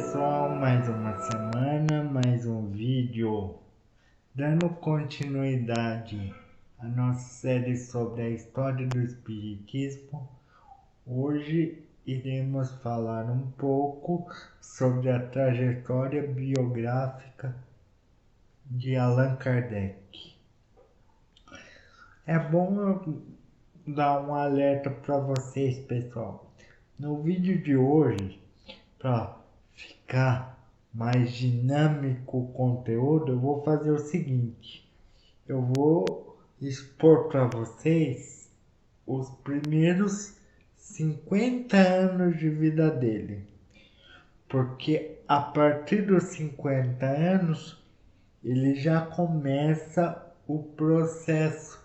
pessoal, mais uma semana, mais um vídeo dando continuidade à nossa série sobre a história do Espiritismo. Hoje iremos falar um pouco sobre a trajetória biográfica de Allan Kardec. É bom eu dar um alerta para vocês, pessoal. No vídeo de hoje, para ficar mais dinâmico o conteúdo, eu vou fazer o seguinte: eu vou expor para vocês os primeiros 50 anos de vida dele, porque a partir dos 50 anos ele já começa o processo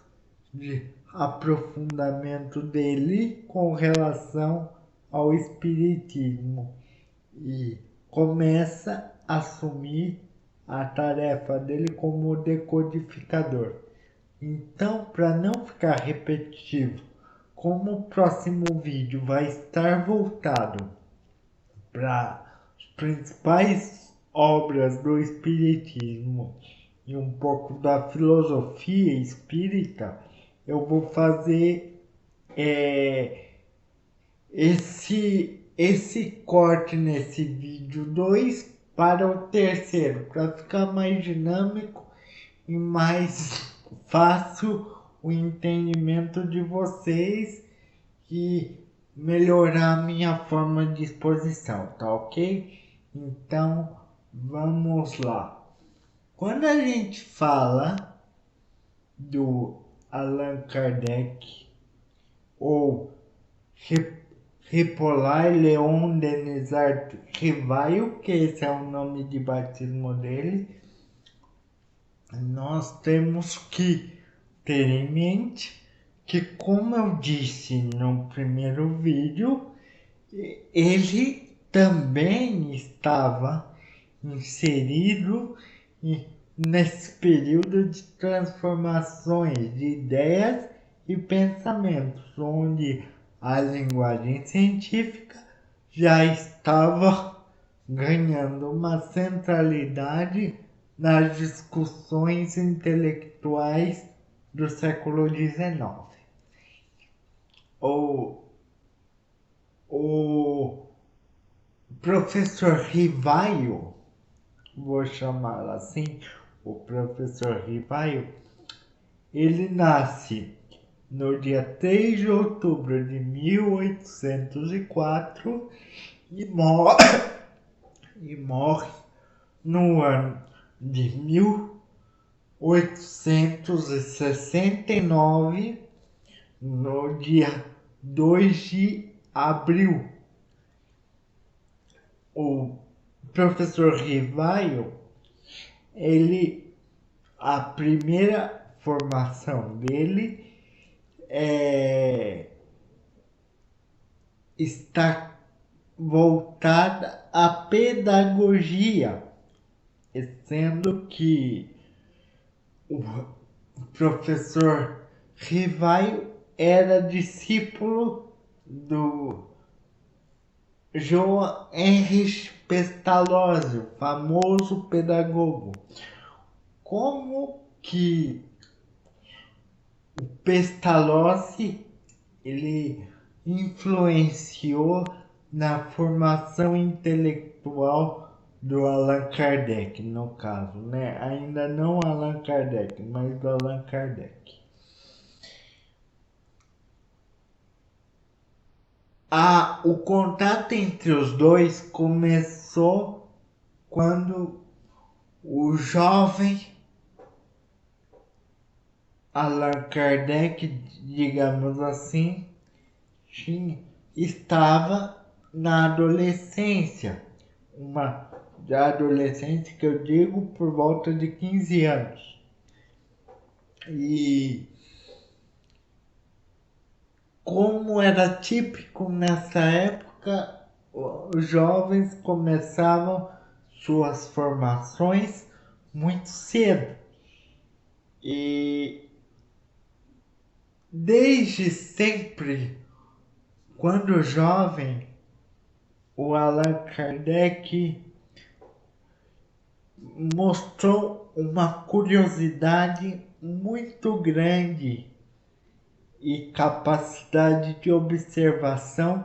de aprofundamento dele com relação ao espiritismo e começa a assumir a tarefa dele como decodificador. Então, para não ficar repetitivo, como o próximo vídeo vai estar voltado para as principais obras do espiritismo e um pouco da filosofia espírita, eu vou fazer esse corte nesse vídeo 2 para o terceiro, para ficar mais dinâmico e mais fácil o entendimento de vocês e melhorar a minha forma de exposição, tá ok? Então, vamos lá. Quando a gente fala do Allan Kardec ou Hippolyte Léon Denis Rivaio, que esse é o nome de batismo dele, nós temos que ter em mente que, como eu disse no primeiro vídeo, ele também estava inserido nesse período de transformações de ideias e pensamentos, onde a linguagem científica já estava ganhando uma centralidade nas discussões intelectuais do século XIX. O professor Rivaio, vou chamá-lo assim, o professor Rivaio, ele nasce no dia 3 de outubro de 1804 e morre no ano de 1869, no dia 2 de abril. O professor Rivaio, a primeira formação dele está voltada à pedagogia, sendo que o professor Rivaio era discípulo do João Henrich Pestalozzi, famoso pedagogo. Como que o Pestalozzi ele influenciou na formação intelectual do Allan Kardec, no caso, né? Ainda não Allan Kardec, mas do Allan Kardec. O contato entre os dois começou quando o jovem Allan Kardec, digamos assim, estava na adolescência, uma adolescência que eu digo por volta de 15 anos. E como era típico nessa época, os jovens começavam suas formações muito cedo. E desde sempre, quando jovem, o Allan Kardec mostrou uma curiosidade muito grande e capacidade de observação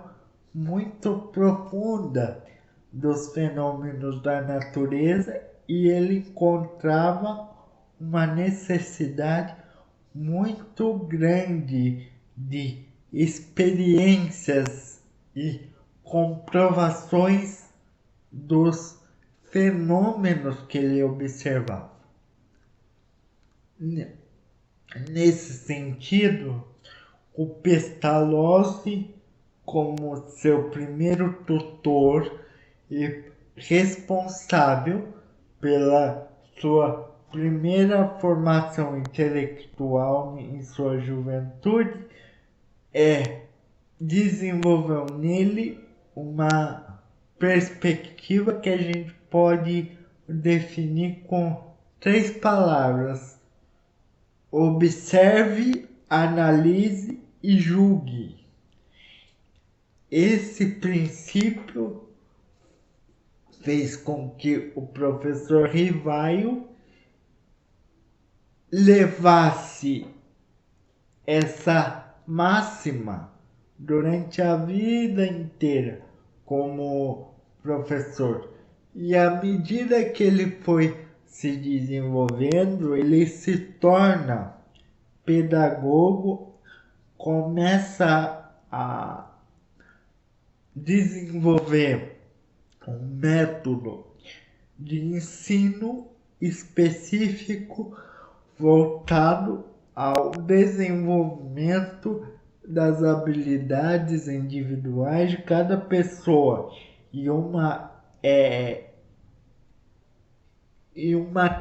muito profunda dos fenômenos da natureza, e ele encontrava uma necessidade muito grande de experiências e comprovações dos fenômenos que ele observava. Nesse sentido, o Pestalozzi, como seu primeiro tutor e responsável pela sua primeira formação intelectual em sua juventude, desenvolveu nele uma perspectiva que a gente pode definir com 3 palavras: observe, analise e julgue. Esse princípio fez com que o professor Rivaio levasse essa máxima durante a vida inteira como professor. E à medida que ele foi se desenvolvendo, ele se torna pedagogo, começa a desenvolver um método de ensino específico voltado ao desenvolvimento das habilidades individuais de cada pessoa e uma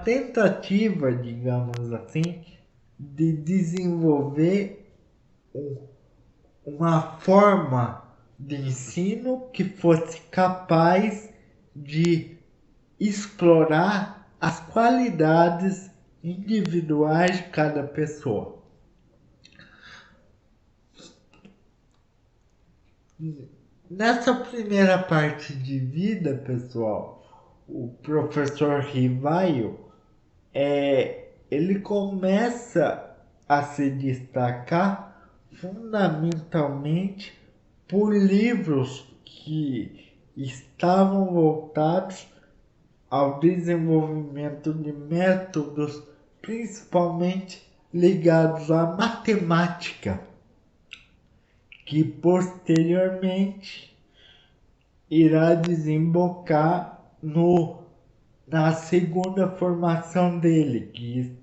tentativa, digamos assim, de desenvolver uma forma de ensino que fosse capaz de explorar as qualidades individuais de cada pessoa. Nessa primeira parte de vida, pessoal, o professor Rivaio, ele começa a se destacar fundamentalmente por livros que estavam voltados ao desenvolvimento de métodos principalmente ligados à matemática, que posteriormente irá desembocar na segunda formação dele,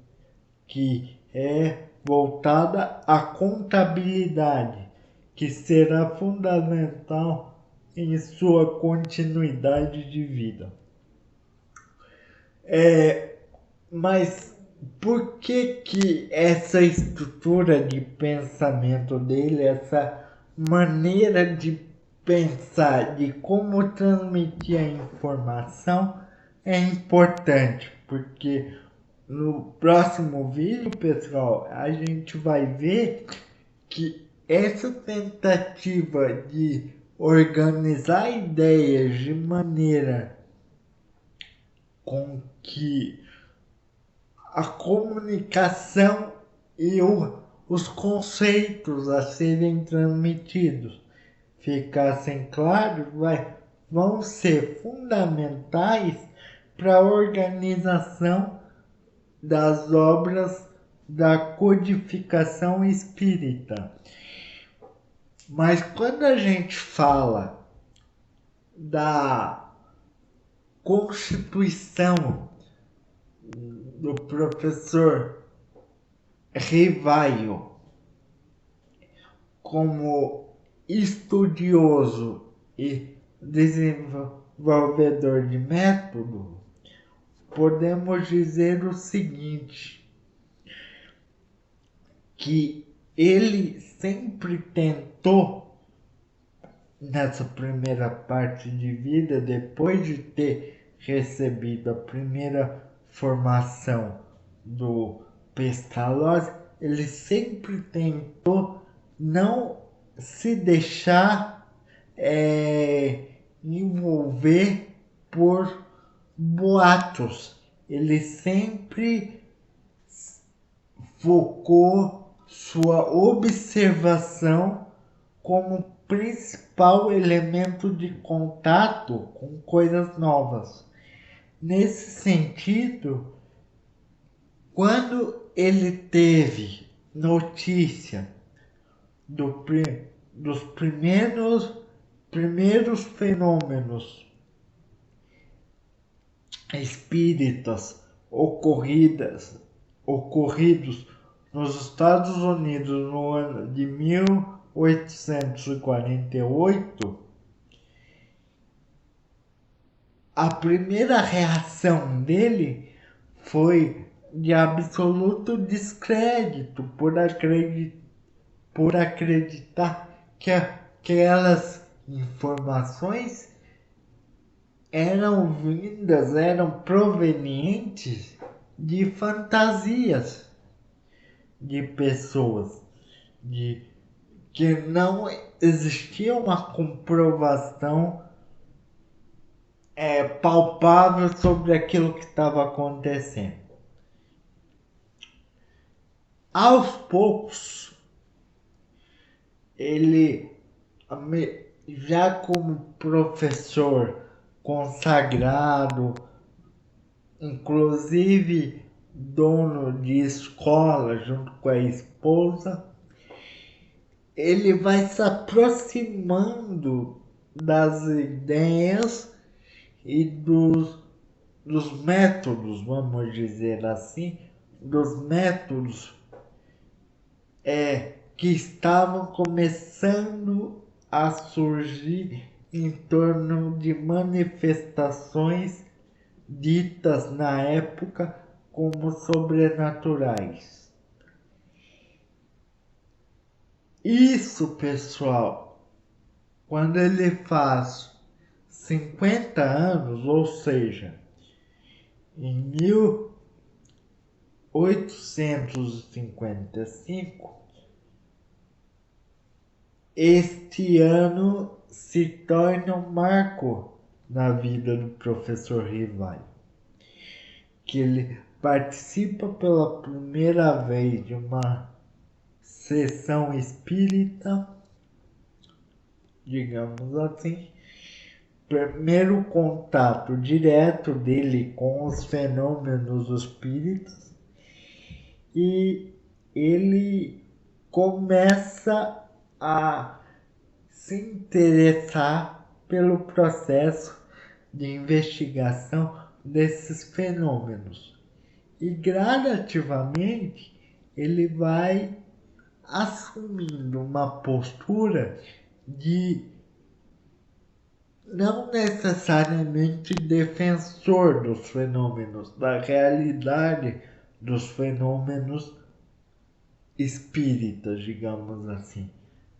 que é voltada à contabilidade, que será fundamental em sua continuidade de vida. Mas por que essa estrutura de pensamento dele, essa maneira de pensar, de como transmitir a informação é importante? Porque no próximo vídeo, pessoal, a gente vai ver que essa tentativa de organizar ideias de maneira com que a comunicação e os conceitos a serem transmitidos ficassem claros, vão ser fundamentais para a organização das obras da codificação espírita. Mas quando a gente fala da constituição do professor Rivaio como estudioso e desenvolvedor de método, podemos dizer o seguinte, que ele sempre tentou, nessa primeira parte de vida, depois de ter recebido a primeira formação do Pestalozzi, ele sempre tentou não se deixar envolver por boatos. ele sempre focou sua observação como principal elemento de contato com coisas novas. Nesse sentido, quando ele teve notícia dos primeiros fenômenos espíritas ocorridos nos Estados Unidos no ano de 1848, a primeira reação dele foi de absoluto descrédito por acreditar que aquelas informações eram provenientes de fantasias de pessoas, de que não existia uma comprovação palpável sobre aquilo que estava acontecendo. Aos poucos, ele, já como professor consagrado, inclusive dono de escola junto com a esposa, ele vai se aproximando das ideias e dos métodos, vamos dizer assim, dos métodos que estavam começando a surgir em torno de manifestações ditas na época como sobrenaturais. Isso, pessoal, quando ele faz 50 anos, ou seja, em 1855, este ano se torna um marco na vida do professor Rivaio, que ele participa pela primeira vez de uma sessão espírita, digamos assim, primeiro contato direto dele com os fenômenos espíritas, e ele começa a se interessar pelo processo de investigação desses fenômenos. E gradativamente ele vai assumindo uma postura de não necessariamente defensor dos fenômenos, da realidade dos fenômenos espíritas, digamos assim,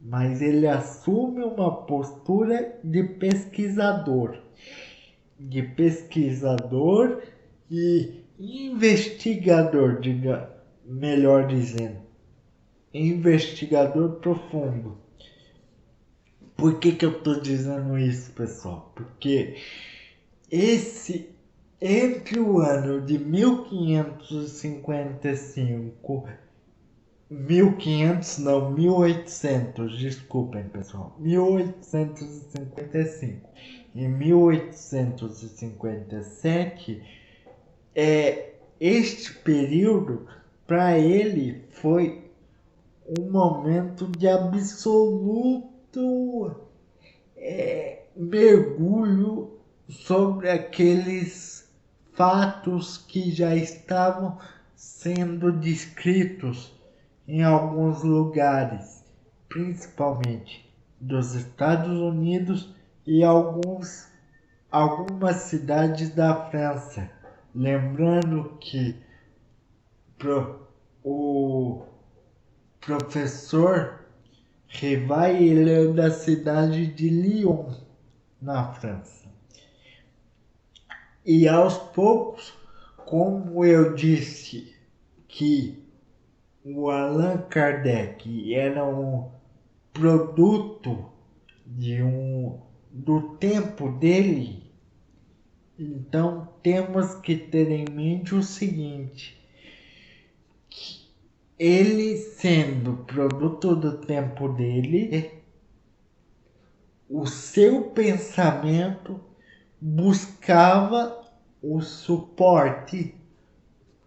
mas ele assume uma postura de pesquisador e investigador, melhor dizendo, investigador profundo. Por que eu estou dizendo isso, pessoal? Porque entre o ano de 1555, 1800, desculpem, pessoal, 1855 e 1857, este período, para ele, foi um momento de absoluto mergulho sobre aqueles fatos que já estavam sendo descritos em alguns lugares, principalmente dos Estados Unidos e algumas cidades da França. Lembrando que o professor Rivaio, ele é da cidade de Lyon, na França. E aos poucos, como eu disse que o Allan Kardec era um produto do tempo dele, Então temos que ter em mente o seguinte: ele sendo produto do tempo dele, o seu pensamento buscava o suporte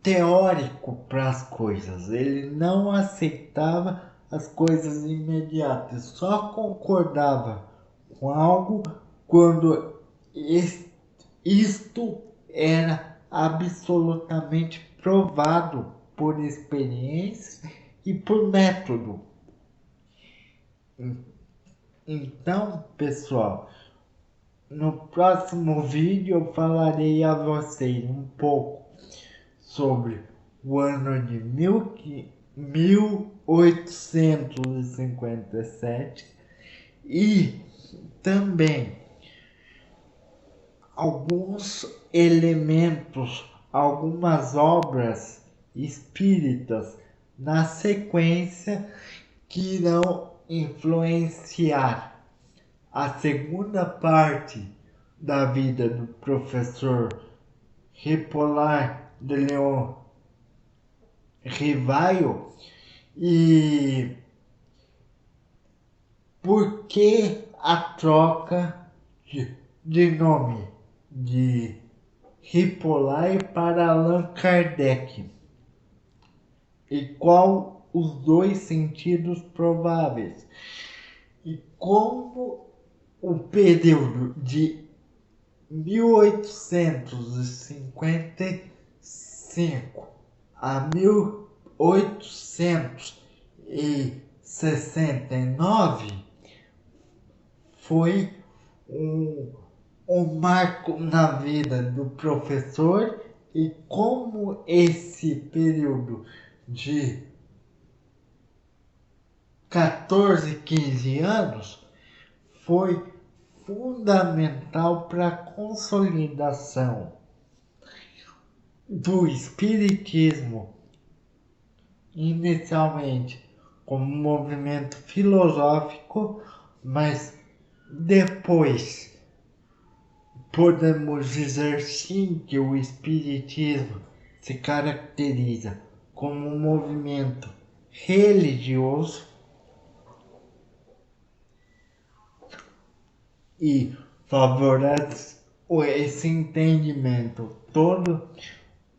teórico para as coisas. Ele não aceitava as coisas imediatas, só concordava com algo quando isto era absolutamente provado por experiência e por método. Então, pessoal, no próximo vídeo eu falarei a vocês um pouco sobre o ano de 1857 e também alguns elementos, algumas obras espíritas na sequência que irão influenciar a segunda parte da vida do professor Hippolyte de Leon Rivaio. E por que a troca de nome de Hippolyte para Allan Kardec? E qual os dois sentidos prováveis? E como o período de 1855 a 1869 foi um marco na vida do professor, e como esse período de 14, 15 anos foi fundamental para a consolidação do espiritismo, inicialmente como um movimento filosófico, mas depois podemos dizer sim que o espiritismo se caracteriza como um movimento religioso e favorece esse entendimento todo,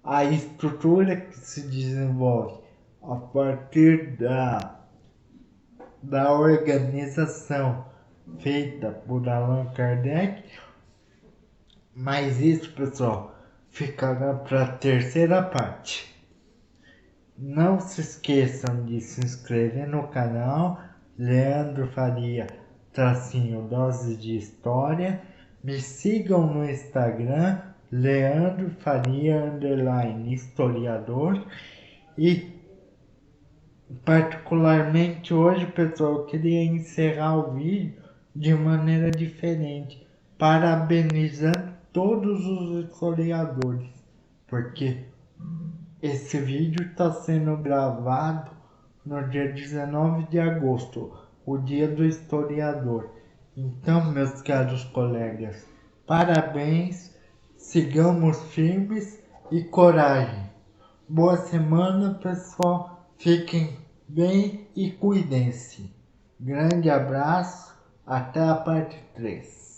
a estrutura que se desenvolve a partir da organização feita por Allan Kardec. Mas isso, pessoal, ficará para a terceira parte. Não se esqueçam de se inscrever no canal Leandro Faria Dose de História. Me sigam no Instagram Leandro Faria Historiador. E particularmente hoje, pessoal, eu queria encerrar o vídeo de maneira diferente, parabenizando todos os historiadores, porque esse vídeo está sendo gravado no dia 19 de agosto, o dia do historiador. Então, meus caros colegas, parabéns, sigamos firmes e coragem. Boa semana, pessoal, fiquem bem e cuidem-se. Grande abraço, até a parte 3.